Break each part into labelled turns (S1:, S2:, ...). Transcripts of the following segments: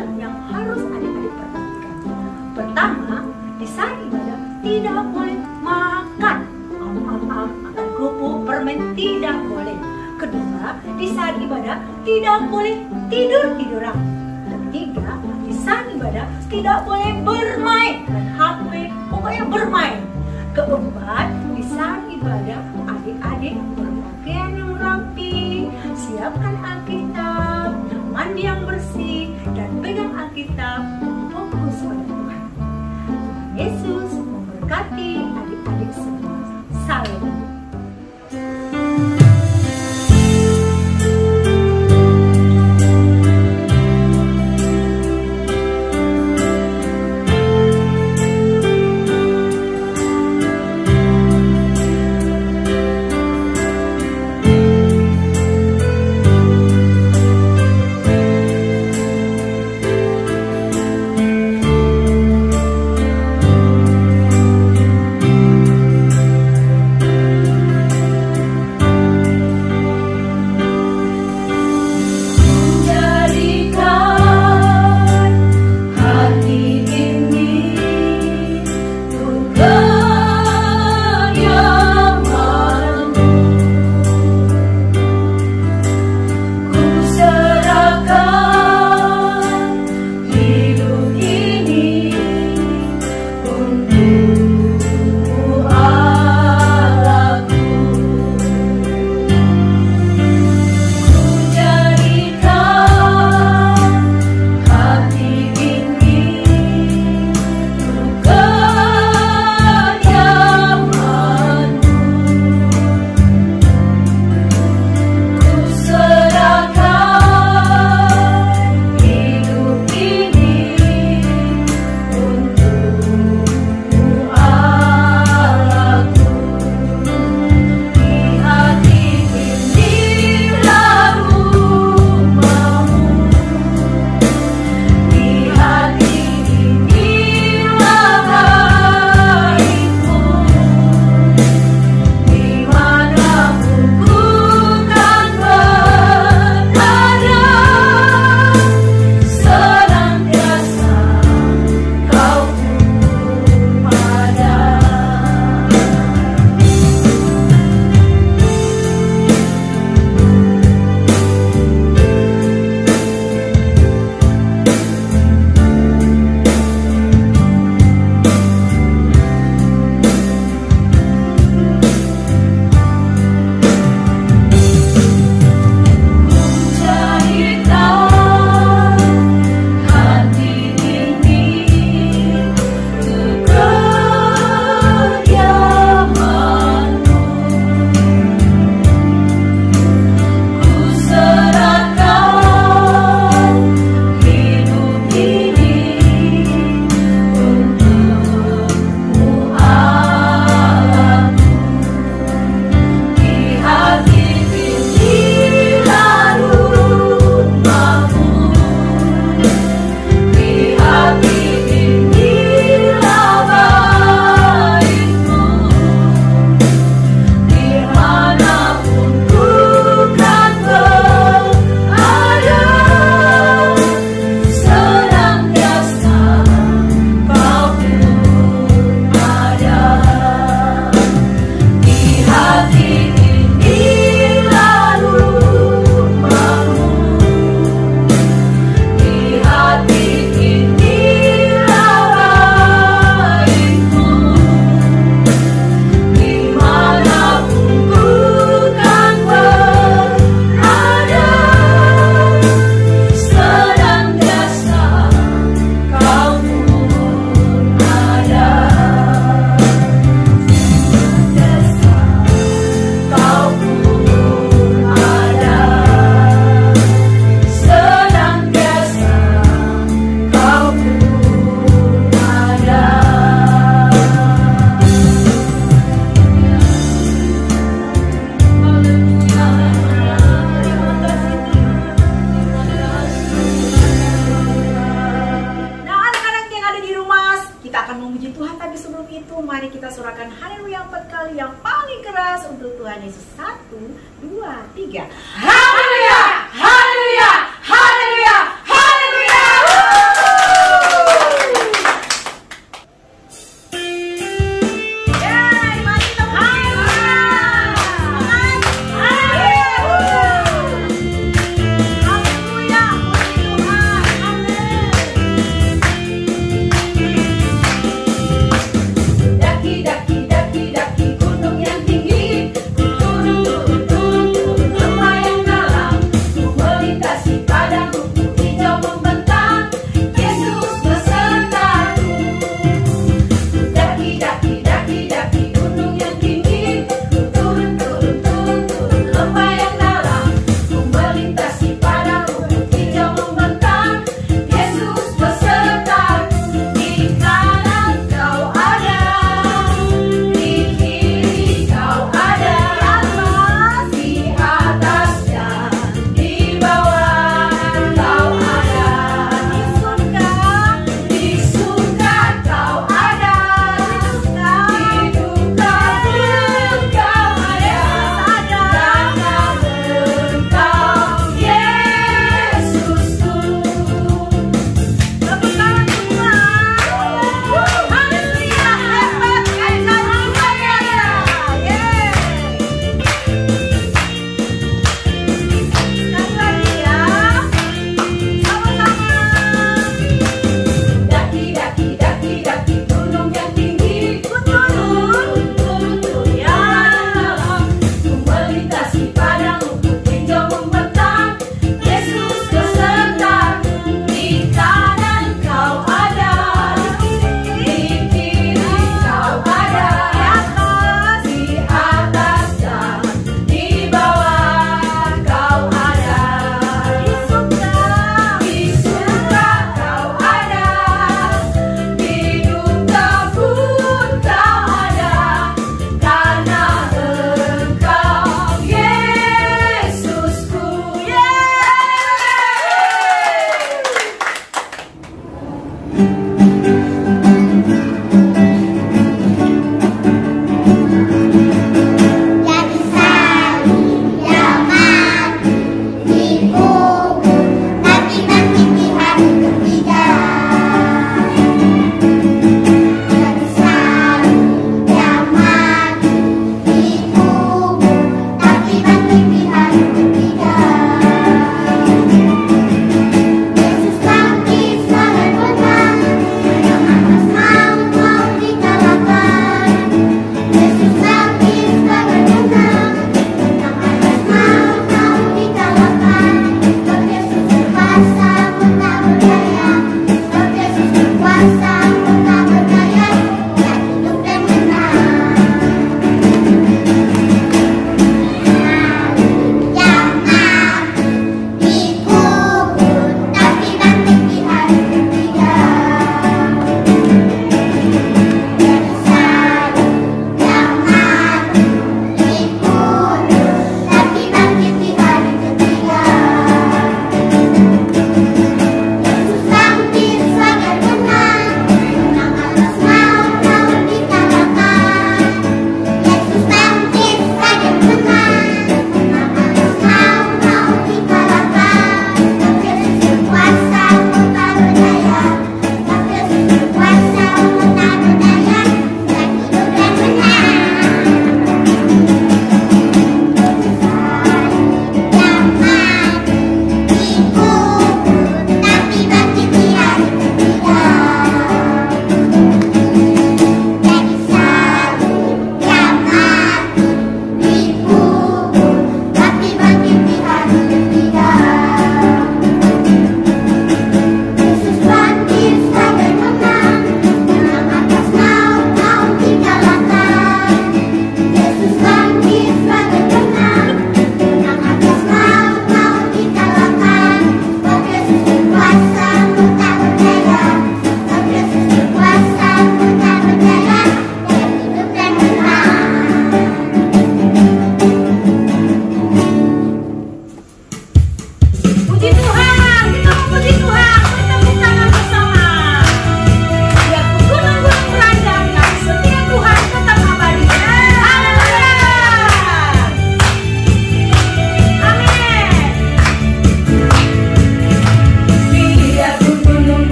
S1: hal yang harus adik-adik perhatikan. Pertama, di saat ibadah tidak boleh makan makan kerupuk, permen tidak boleh. Kedua, di saat ibadah tidak boleh tidur-tiduran. Ketiga, di saat ibadah tidak boleh bermain dan HP, pokoknya bermain. Keempat, di saat ibadah adik-adik berpakaian yang rapi, siapkan Alkitab, mandi yang bersih, dan pegang Alkitab fokus pada Tuhan. Tuhan Yesus memberkati adik-adik semua. Salam.
S2: untuk Tuhan Yesus. 1, 2, 3.
S1: Haleluya, haleluya, haleluya, haleluya.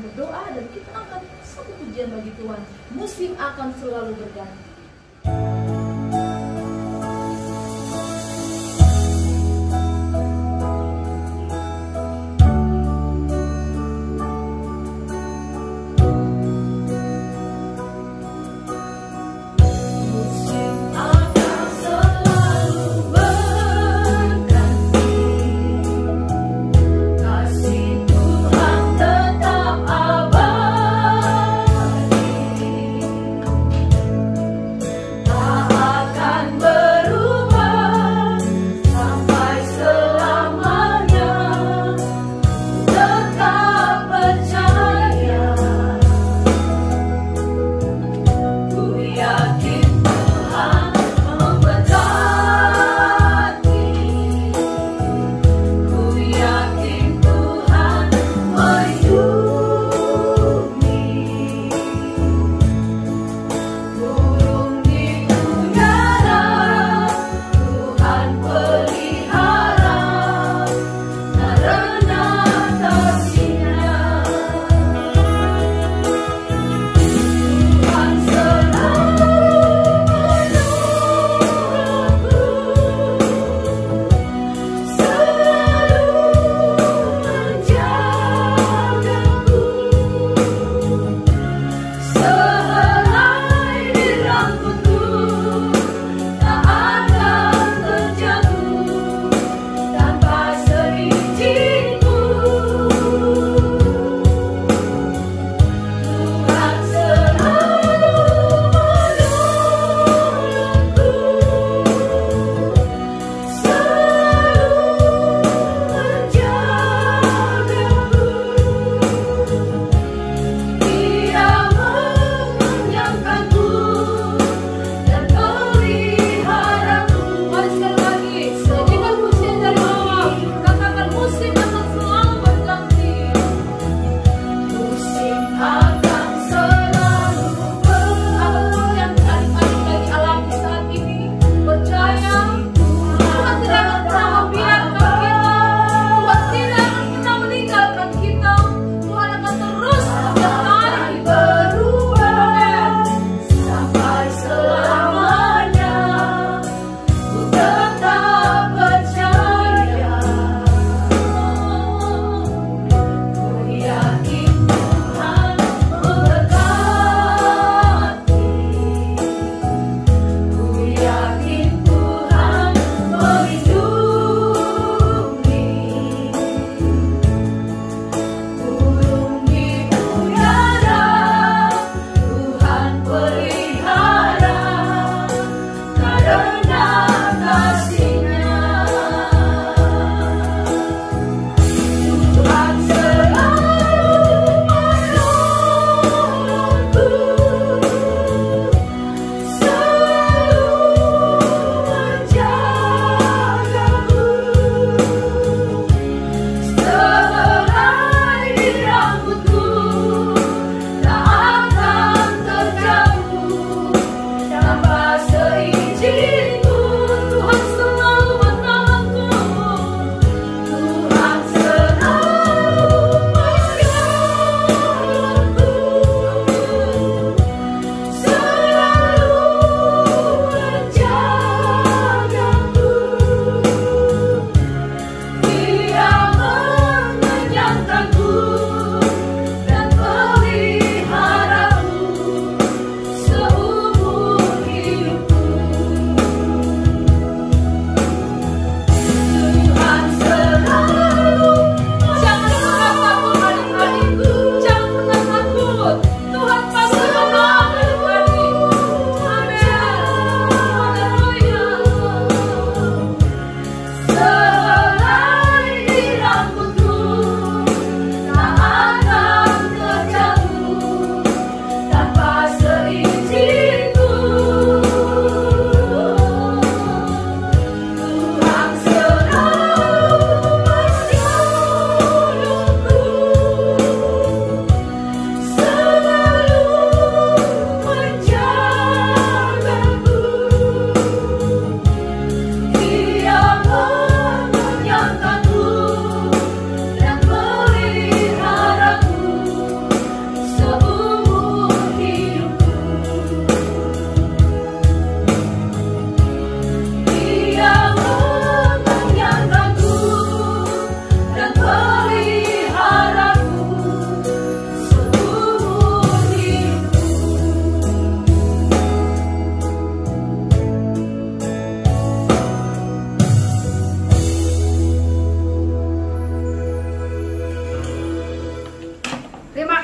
S3: berdoa dan kita angkat satu pujian bagi Tuhan. Musim akan selalu berganti.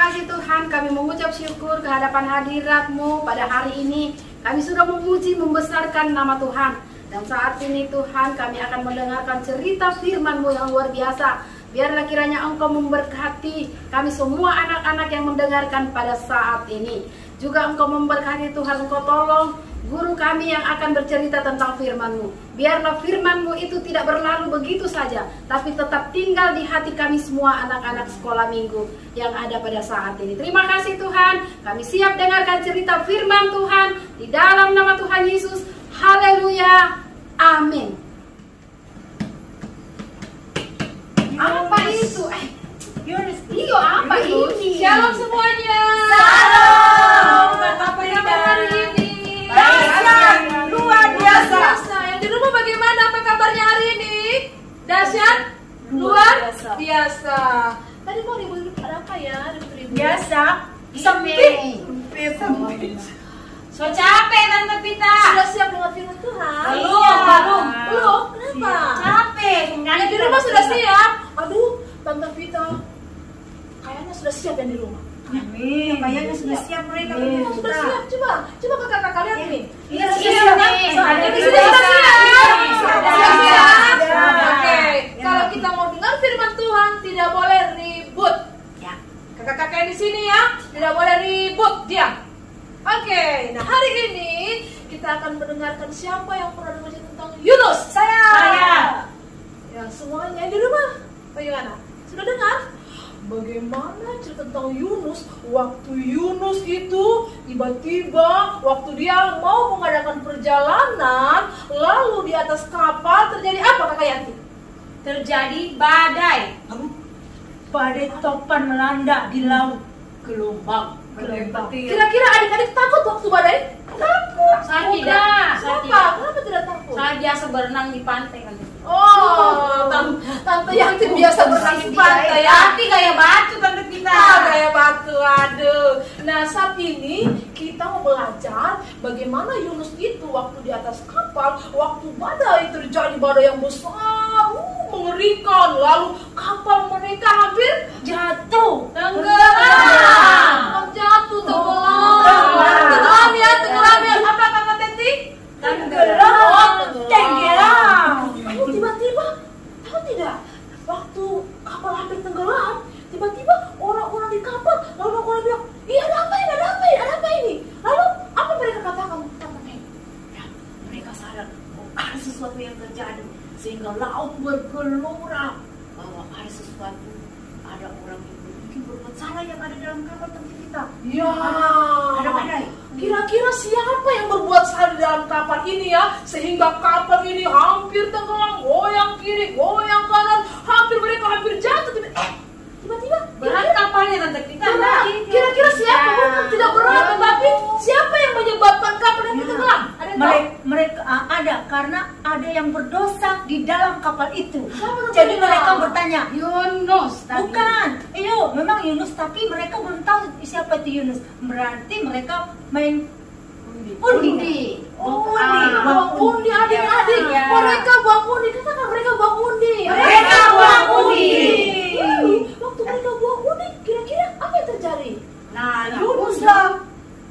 S4: kasih Tuhan, kami mengucap syukur kehadapan hadirat-Mu pada hari ini. Kami sudah memuji, membesarkan nama Tuhan. Dan saat ini Tuhan, kami akan mendengarkan cerita firman-Mu yang luar biasa. Biarlah kiranya Engkau memberkati kami semua anak-anak yang mendengarkan pada saat ini. Juga Engkau memberkati Tuhan, Engkau tolong guru kami yang akan bercerita tentang firman-Mu. Biarlah firman-Mu itu tidak berlalu begitu saja, tapi tetap tinggal di hati kami semua anak-anak sekolah minggu yang ada pada saat ini. Terima kasih Tuhan, kami siap dengarkan cerita firman Tuhan di dalam nama Tuhan Yesus. Haleluya, amin. Apa itu? Iyo, apa ini?
S3: Shalom semuanya.
S1: Shalom.
S3: Apa kabar hari ini?
S1: Dahsyat, luar biasa.
S3: Yang di rumah bagaimana? Apa kabarnya hari ini? Dahsyat, luar biasa. Tadi mau ribut ada apa ya? Ribut-ribut.
S1: Biasa, sempit.
S2: So capek Tante Pita.
S3: Sudah siap dengan firman Tuhan?
S2: Belum.
S3: Belum? Kenapa?
S2: Capek.
S3: Yang di rumah sudah siap? Aduh, Tante Vita kayaknya sudah siap yang di rumah.
S1: Amin. Kayaknya sudah siap mereka.
S3: Sudah siap. Coba kakak-kakak lihat nih.
S1: Iya, siap nih.
S3: Sudah siap. Oke. Kalau kita mau dengar firman Tuhan tidak boleh ribut.
S1: Ya.
S3: Kakak-kakak yang di sini ya, tidak boleh ribut, diam. Oke. Nah hari ini kita akan mendengarkan siapa yang pernah dengar tentang Yunus.
S1: Saya.
S3: Ya semuanya di rumah. Bagaimana? Sudah dengar? Bagaimana cerita tentang Yunus? Waktu Yunus itu tiba-tiba waktu dia mau mengadakan perjalanan, lalu di atas kapal terjadi apa Kakak Yanti?
S2: Terjadi badai.
S1: Badai topan melanda di laut, gelombang.
S3: Kira-kira adik-adik takut waktu badai? Takut.
S2: Saya tidak.
S3: Kenapa tidak takut?
S2: Saya biasa berenang di pantai.
S3: Oh, tante Yanti biasa berenang di pantai ya.
S2: Tapi gaya batu Tante Pita.
S3: Gaya batu, aduh. Nah saat ini kita mau belajar bagaimana Yunus itu waktu di atas kapal, waktu badai terjadi badai yang besar, mengerikan, lalu kapal mereka hampir
S1: Jatuh.
S3: tenggelam. Jatuh, tenggelam ya. Apa Kakak Teti?
S1: Tenggelam.
S3: Tiba-tiba, tahu tidak? Waktu kapal hampir tenggelam, tiba-tiba orang-orang di kapal, lalu orang bilang, iya ada apa ini? Lalu apa mereka katakan?
S1: Ya, mereka sadar ada sesuatu yang terjadi sehingga laut bergelora bahwa ada sesuatu, ada orang yang mungkin berbuat salah yang ada dalam kapal Tante Pita.
S3: Ya,
S1: Ada badai.
S3: Kira-kira siapa yang berbuat salah di dalam kapal ini ya, sehingga kapal ini hampir tenggelam, goyang kiri, goyang kanan, mereka hampir jatuh. Tiba-tiba
S2: Berat kapalnya Tante Pita.
S3: kira-kira siapa? Bukan tidak berat, tetapi siapa yang menyebabkan kapal ini tenggelam? Ada yang tahu?
S1: Mereka ada karena ada yang berdosa di dalam kapal itu.
S3: Siapa
S1: Jadi
S3: berdosa?
S1: mereka bertanya,
S4: Yunus tadi.
S1: bukan, memang Yunus, tapi mereka belum tahu siapa itu Yunus. Berarti mereka main undi.
S3: Buang undi adik-adik.
S1: Ya.
S3: Mereka buang undi. Katakan mereka buang undi.
S1: Mereka buang undi.
S3: Waktu mereka buang undi, kira-kira apa yang terjadi?
S1: Nah, Yunus lah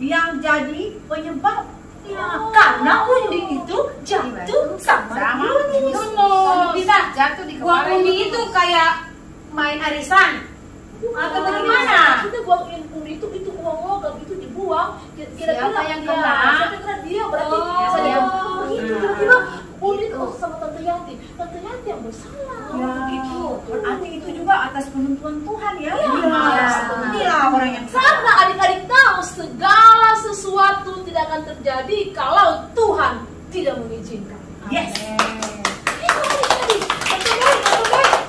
S1: yang jadi penyebab. Karena undi itu jatuh sama Yunus.
S2: Pita,
S4: Jatuh di
S2: buang
S4: kepala
S2: undi itu kayak main arisan. Atau bagaimana?
S3: Kita buang undi itu uang logam itu dibuang. Kira-kira
S4: Siapa yang
S3: dia,
S4: kena?
S3: siapa yang kena dia? Berarti saya begitu. Kira-kira undi itu sama Tante Yanti. Tante Yanti yang bersalah.
S1: Ya,
S3: Begitu.
S1: berarti itu juga atas penentuan Tuhan ya.
S3: Iya.
S1: Inilah orang yang
S3: Karena adik-adik tahu segala sesuatu tidak akan terjadi kalau Tuhan tidak mengizinkan.
S1: Yes.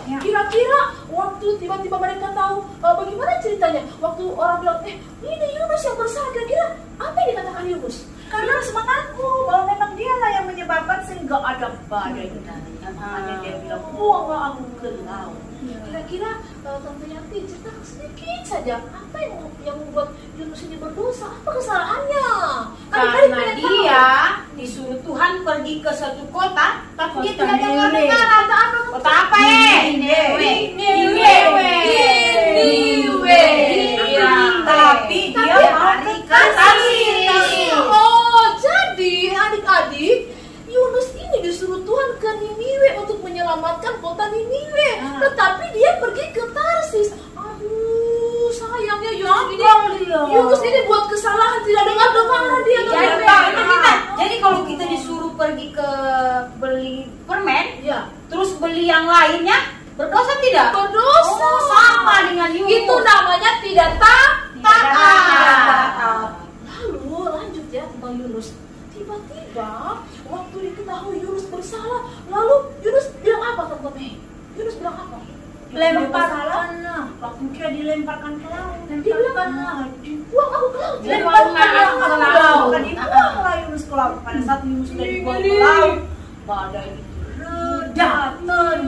S3: Ya. Kira-kira waktu tiba-tiba mereka tahu bagaimana ceritanya? Waktu orang bilang, ini Yunus yang bersalah, kira-kira apa yang dikatakan Yunus?
S1: Karena semangatku bahwa memang dialah yang menyebabkan sehingga ada badai tadi. Makanya dia bilang, buanglah aku ke laut.
S3: Kira-kira Tante Yanti ceritakan sedikit saja apa yang membuat Yunus ini berdosa? Apa kesalahannya?
S2: Karena dia disuruh Tuhan pergi ke suatu kota, tapi dia tidak dengar-dengar. Kota apa ya? Ninewe.
S3: Ninewe.
S2: Iya.
S3: Yunus ini buat kesalahan, tidak dengar dia.
S2: Jadi kalau kita disuruh pergi ke beli permen,
S3: Ya,
S2: terus beli yang lainnya, berdosa tidak?
S3: berdosa.
S2: Oh, sama dengan Yunus.
S3: Itu namanya tidak taat. Lalu lanjut ya tentang Yunus. Tiba-tiba waktu diketahui Yunus bersalah, lalu Yunus bilang apa teman-teman? Yunus bilang apa?
S1: Lemparkan, waktu kira dilemparkan ke laut.
S3: Dia bilang, dibuang aku ke laut.
S1: Lemparkan
S2: aku ke laut.
S1: Bukan dibuanglah Yunus ke laut. Pada saat Yunus sudah dibuang ke laut, badai reda tenang.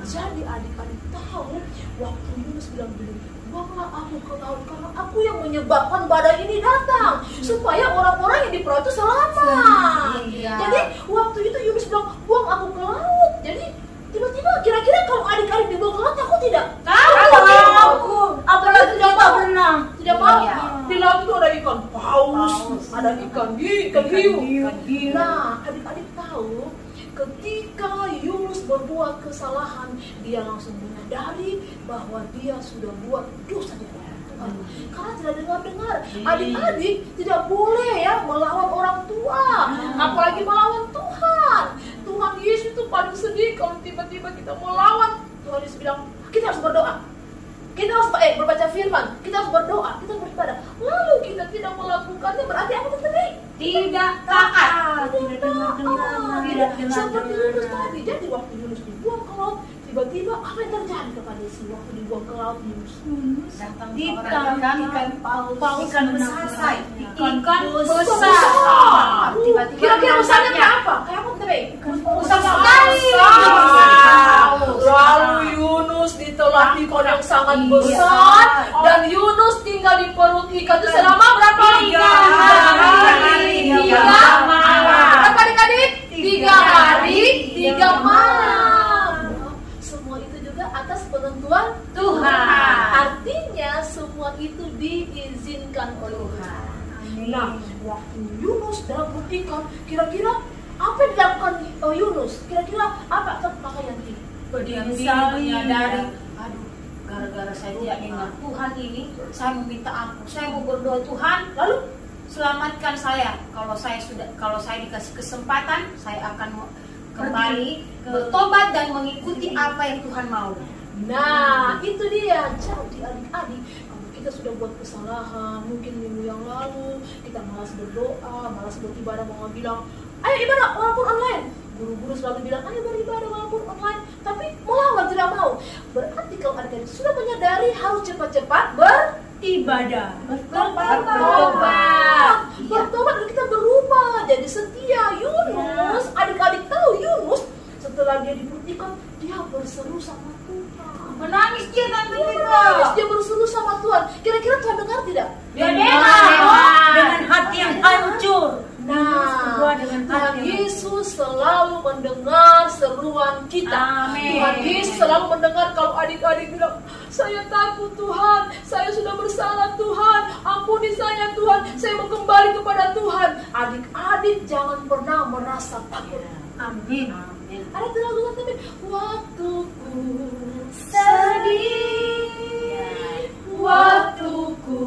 S3: Jadi adik-adik tahu waktu Yunus bilang begini, buanglah aku ke laut karena aku yang menyebabkan badai ini datang supaya orang-orang yang di perahu itu selamat.
S2: Iya.
S3: Jadi waktu itu Yunus bilang buang aku ke laut. Jadi tiba-tiba kira-kira kalau adik-adik dibawa ke laut takut tidak?
S2: Takut.
S3: Apalagi tidak mau
S1: berenang.
S3: Tidak mau.
S2: Iya.
S3: Di laut itu ada ikan paus, ada ikan hiu.
S1: hiu.
S3: Nah, adik-adik tahu ketika Yunus berbuat kesalahan, dia langsung menyadari bahwa dia sudah buat dosa di hadapan Tuhan. Karena tidak dengar-dengar. Adik-adik tidak boleh ya melawan orang tua, apalagi melawan Tuhan. Tuhan Yesus itu paling sedih kalau tiba-tiba kita melawan. Tuhan Yesus bilang, kita harus berdoa. Kita harus berbaca firman, kita harus berdoa, kita beribadah. Lalu kita tidak melakukannya, berarti apa teman-teman?
S2: Tidak taat.
S1: Tidak dengar-dengar. Tidak
S3: Seperti
S1: dengar-dengar.
S3: Yunus tadi. Jadi waktu Yunus dibuang ke laut, tiba-tiba apa yang terjadi kepada Yesus waktu dibuang ke laut Yunus?
S2: Datang
S1: Ikan paus besar.
S2: Ikan
S3: Besar.
S2: besar.
S4: Tiba-tiba
S3: Kira-kira besarnya
S4: nampaknya.
S3: kayak apa? Kayak apa teman-teman?
S2: Besar sekali.
S3: Lalu Yunus ditelan ikan yang sangat
S2: Iya.
S3: besar dan Yunus tinggal di perut ikan itu selama berapa?
S2: 3 hari,
S3: 3
S2: malam.
S3: Berapa adik-adik? 3 hari, 3 malam. Semua itu juga atas penentuan
S2: Tuhan.
S3: Artinya semua itu diizinkan oleh Tuhan. Nah, waktu Yunus dalam perut ikan, kira-kira apa yang dilakukan Yunus? Kira-kira apa pakaian ini?
S2: Berdiam-diam menyadari, aduh, gara-gara saya tidak dengar Tuhan ini, saya meminta ampun, saya mau berdoa, Tuhan, lalu selamatkan saya. Kalau saya dikasih kesempatan, saya akan kembali bertobat dan mengikuti apa yang Tuhan mau.
S3: Nah, itu dia. Jadi adik-adik, kalau kita sudah buat kesalahan, mungkin minggu yang lalu kita malas berdoa, malas beribadah, mau bilang, ayo ibadah walaupun online. Guru-guru selalu bilang, ayo beribadah walaupun online, tapi melawan tidak mau. Berarti kalau adik-adik sudah menyadari harus cepat-cepat
S1: Ibadah.
S3: bertobat,
S2: Iya.
S3: bertobat dan kita berubah jadi setia. Yunus, adik-adik tahu Yunus setelah dia dibuktikan dia berseru sama Tuhan.
S2: Menangis dia tante
S3: Menangis, dia berseru sama Tuhan. Kira-kira Tuhan dengar tidak?
S2: Dia dengar.
S1: Dengan hati yang hancur.
S3: Nah,
S1: Berdoa dengan
S3: Tuhan
S1: hati yang
S3: Yesus selalu mendengar seruan kita.
S2: Amin.
S3: Tuhan Yesus selalu mendengar kalau adik-adik bilang, saya takut Tuhan, saya sudah bersalah Tuhan, ampuni saya Tuhan, saya mau kembali kepada Tuhan. Adik-adik jangan pernah merasa takut.
S1: Amin.
S3: Ada lagu tapi waktuku
S1: Sedih.
S3: waktuku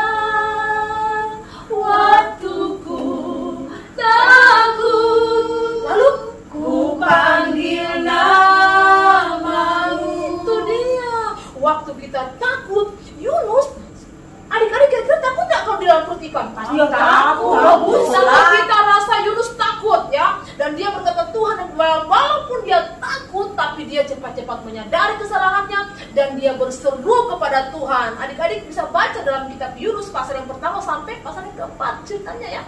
S3: senang, waktuku takut, lalu ku panggil namamu. Itu dia. Waktu kita takut, Yunus, adik-adik kira-kira takut nggak kalau di dalam perut ikan?
S1: Pasti takut.
S3: Sampai kita rasa Yunus takut ya, dan dia berkata Tuhan, walaupun dia takut, tapi dia cepat-cepat menyadari kesalahannya dan dia berseru kepada Tuhan. Adik-adik bisa baca dalam kitab Yunus pasal yang pertama sampai pasal yang keempat ceritanya ya.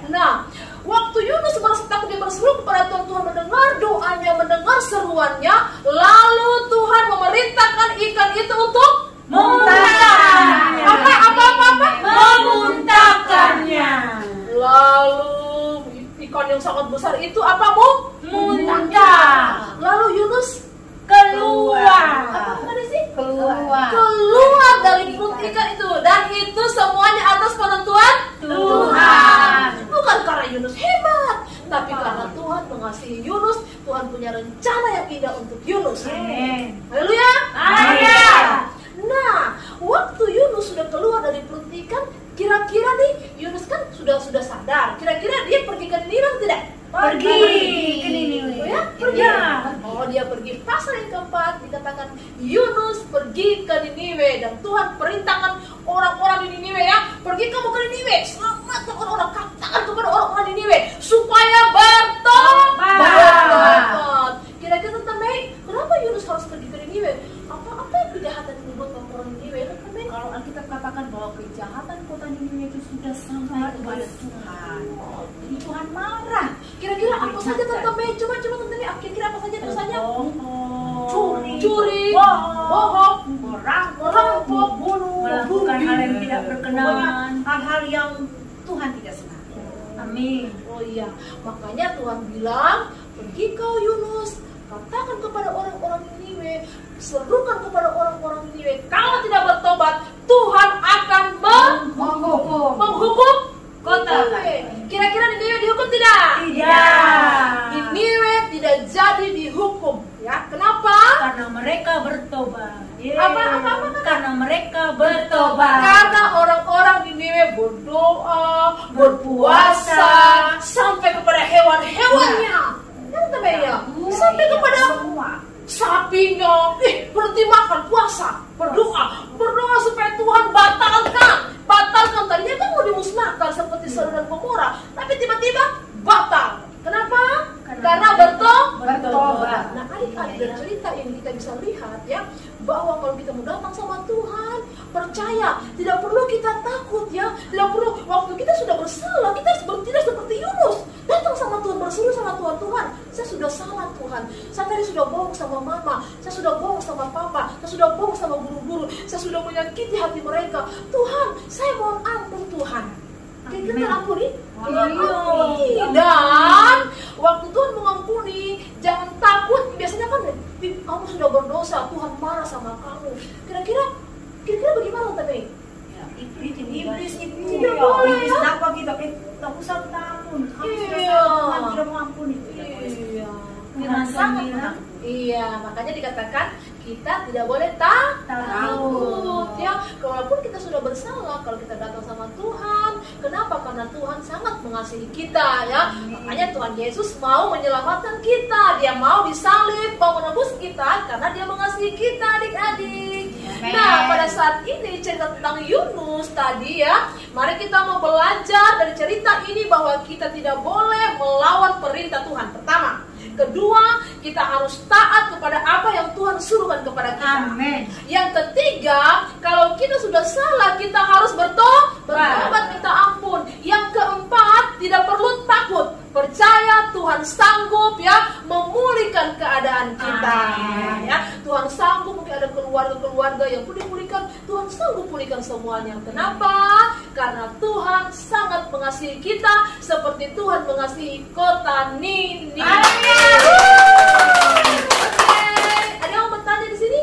S3: Nah, waktu Yunus merasa takut, dia berseru kepada Tuhan. Tuhan mendengar doanya, mendengar seruannya, lalu Tuhan memerintahkan ikan itu untuk
S1: Memuntahkannya.
S3: Apa?
S1: Memuntahkannya.
S3: Lalu ikan yang sangat besar itu apa, Bu?
S1: Muntah.
S3: Lalu Yunus
S1: Keluar.
S3: apa tadi sih?
S2: Keluar.
S3: Dari perut ikan itu, dan itu semuanya atas penentuan
S1: Tuhan.
S3: Bukan karena Yunus hebat, tapi karena Tuhan mengasihi Yunus. Tuhan punya rencana yang indah untuk Yunus.
S1: Amin.
S3: Haleluya.
S1: Haleluya.
S3: Nah, waktu Niniwe, dan Tuhan perintahkan orang-orang di Niniwe ya, pergi kamu ke Niniwe, selamatkan orang-orang, katakan kepada orang-orang di Niniwe supaya bertobat. Kira-kira Tante Mei, kenapa Yunus harus pergi ke Niniwe? Apa yang kejahatan yang dibuat orang Niniwe? Tante Mei?
S2: Kalau Alkitab katakan bahwa kejahatan kota Niniwe itu sudah sampai kepada Tuhan. Jadi Tuhan marah.
S3: Kira-kira apa saja Tante Mei? Coba Tante Mei, kira-kira apa saja dosanya? Curi, bohong, merampok, bunuh,
S1: Melakukan hal yang tidak berkenan, hal-hal yang Tuhan tidak senang. Amin.
S3: Oh iya, makanya Tuhan bilang, pergi kau Yunus, katakan kepada orang-orang Niniwe, serukan kepada orang-orang Niniwe, kalau tidak bertobat, Tuhan akan menghukum kota. Kira-kira Niniwe dihukum tidak?
S1: Tidak.
S3: Niniwe tidak jadi dihukum. Ya, kenapa?
S1: Karena mereka bertobat.
S3: Apa?
S1: Karena mereka bertobat.
S3: Karena orang-orang Niniwe berdoa, berpuasa, sampai kepada hewan-hewannya. Ya, sampai kepada sapinya. Berhenti makan, puasa, berdoa supaya Tuhan batalkan. Tadinya kan mau dimusnahkan seperti Sodom dan Gomora, tapi tiba-tiba batal. Kenapa? Karena bertobat. Nah, adik-adik, dari cerita ini kita bisa lihat ya, bahwa kalau kita mau datang sama Tuhan, percaya, tidak perlu kita takut ya, tidak perlu. Waktu kita sudah bersalah, kita harus bertindak seperti Yunus, datang sama Tuhan, berseru sama Tuhan. Tuhan, saya sudah salah Tuhan, saya tadi sudah bohong sama mama, saya sudah bohong sama papa, saya sudah bohong sama guru-guru, saya sudah menyakiti hati mereka. Tuhan, saya mohon ampun Tuhan. Kita ampuni. Dan waktu Tuhan mengampuni, jangan takut. Biasanya kan kamu sudah berdosa, Tuhan marah sama kamu. Kira-kira bagaimana Tante?
S1: Ya, iblis
S3: tidak boleh
S1: iblis
S3: ya.
S1: dakwah kita, tak usah takut. Kamu sudah
S3: Iya.
S1: salah, Tuhan sudah mengampuni.
S3: Iya.
S1: Tuhan sangat bilang,
S3: Iya, makanya dikatakan kita tidak boleh takut ya. Walaupun kita sudah bersalah, kalau kita datang sama Tuhan, kenapa? Karena Tuhan sangat mengasihi kita ya. Makanya Tuhan Yesus mau menyelamatkan kita, Dia mau disalib, mau menebus kita karena Dia mengasihi kita, adik-adik. Nah, pada saat ini cerita tentang Yunus tadi ya, mari kita mau belajar dari cerita ini bahwa kita tidak boleh melawan perintah Tuhan. Pertama. Kedua, kita harus taat kepada apa yang Tuhan suruhkan kepada kita.
S1: Amin.
S3: Yang ketiga, kalau kita sudah salah, kita harus bertobat, minta ampun. Yang keempat, tidak perlu takut. Percaya Tuhan sanggup ya memulihkan keadaan kita.
S1: Amin.
S3: Ya, Tuhan sanggup. Mungkin ada keluarga-keluarga yang perlu dipulihkan, Tuhan sanggup pulihkan semuanya. Kenapa? Karena Tuhan sangat mengasihi kita seperti Tuhan mengasihi kota Niniwe. Oke, ada yang mau bertanya di sini?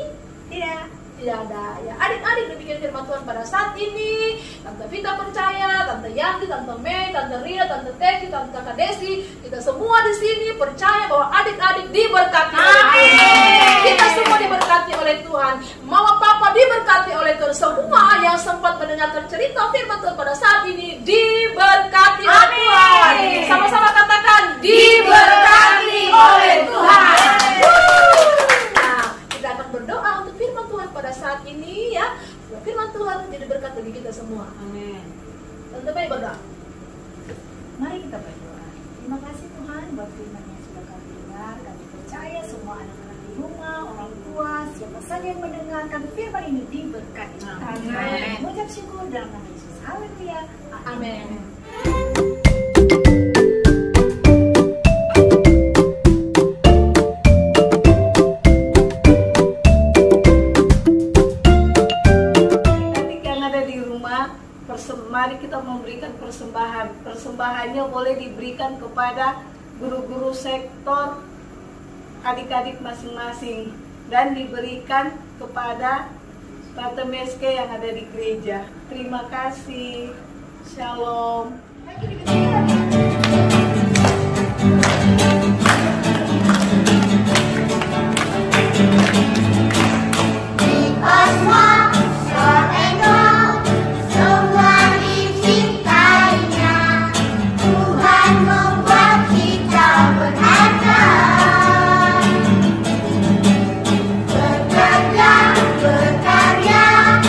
S3: Tidak ada ya. Adik-adik demikian firman Tuhan pada saat ini. Tante Vita percaya, Tante Yanti, Tante Mei, Tante Ria, Tante Teki, Tante Kakak Desi, kita semua di sini percaya bahwa adik-adik diberkati oleh Tuhan. Kita semua diberkati oleh Tuhan. Mama Papa diberkati oleh Tuhan. Semua yang sempat mendengarkan cerita firman Tuhan pada saat ini diberkati oleh Tuhan. Sama-sama katakan diberkati oleh Tuhan. Nah, kita akan berdoa untuk firman Tuhan pada saat ini ya. Firman Tuhan jadi berkat bagi kita semua.
S1: Amin.
S3: Tante Mei berdoa.
S1: Mari kita berdoa. Terima kasih Tuhan buat firman yang sudah kami dengar. Kami percaya semua anak-anak di rumah, orang tua, siapa saja yang mendengarkan firman ini diberkati.
S3: Amin.
S1: Mengucap syukur dalam nama Yesus. Haleluya.
S3: Amin.
S5: Mari kita memberikan persembahan. Persembahannya boleh diberikan kepada guru-guru sektor, adik-adik masing-masing, dan diberikan kepada Tante Meske yang ada di gereja. Terima kasih. Shalom.
S6: Berkarya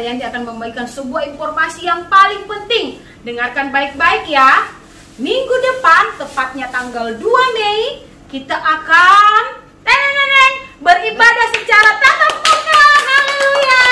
S4: Tante Yanti akan membagikan sebuah informasi yang paling penting. Dengarkan baik-baik ya. Minggu depan, tepatnya tanggal 2 Mei, kita akan beribadah secara tatap muka. Haleluya.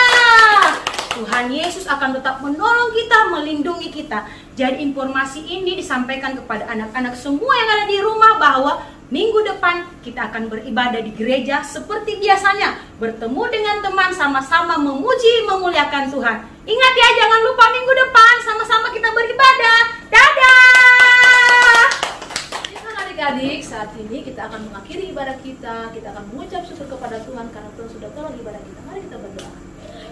S4: Tuhan Yesus akan tetap menolong kita, melindungi kita. Jadi informasi ini disampaikan kepada anak-anak semua yang ada di rumah bahwa minggu depan kita akan beribadah di gereja seperti biasanya. Bertemu dengan teman, sama-sama memuji, memuliakan Tuhan. Ingat ya, jangan lupa minggu depan sama-sama kita beribadah. Dadah!
S3: Adik-adik, saat ini kita akan mengakhiri ibadah kita. Kita akan mengucap syukur kepada Tuhan karena Tuhan sudah tolong ibadah kita. Mari kita berdoa.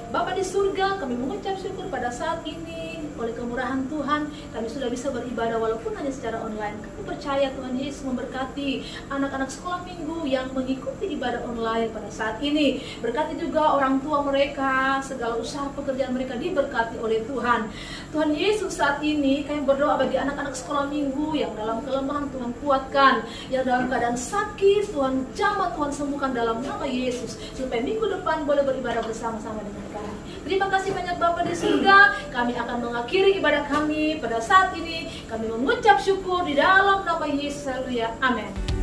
S3: Bapa di surga, kami mengucap syukur pada saat ini. Oleh kemurahan Tuhan, kami sudah bisa beribadah walaupun hanya secara online. Kami percaya Tuhan Yesus memberkati anak-anak sekolah minggu yang mengikuti ibadah online pada saat ini. Berkati juga orang tua mereka, segala usaha pekerjaan mereka diberkati oleh Tuhan. Tuhan Yesus, saat ini kami berdoa bagi anak-anak sekolah minggu yang dalam kelemahan, Tuhan kuatkan. Yang dalam keadaan sakit, Tuhan jamah, Tuhan sembuhkan dalam nama Yesus. Supaya minggu depan boleh beribadah bersama-sama dengan kami. Terima kasih banyak Bapa di surga. Kami akan mengakhiri ibadah kami pada saat ini. Kami mengucap syukur di dalam nama Yesus. Haleluya. Amin.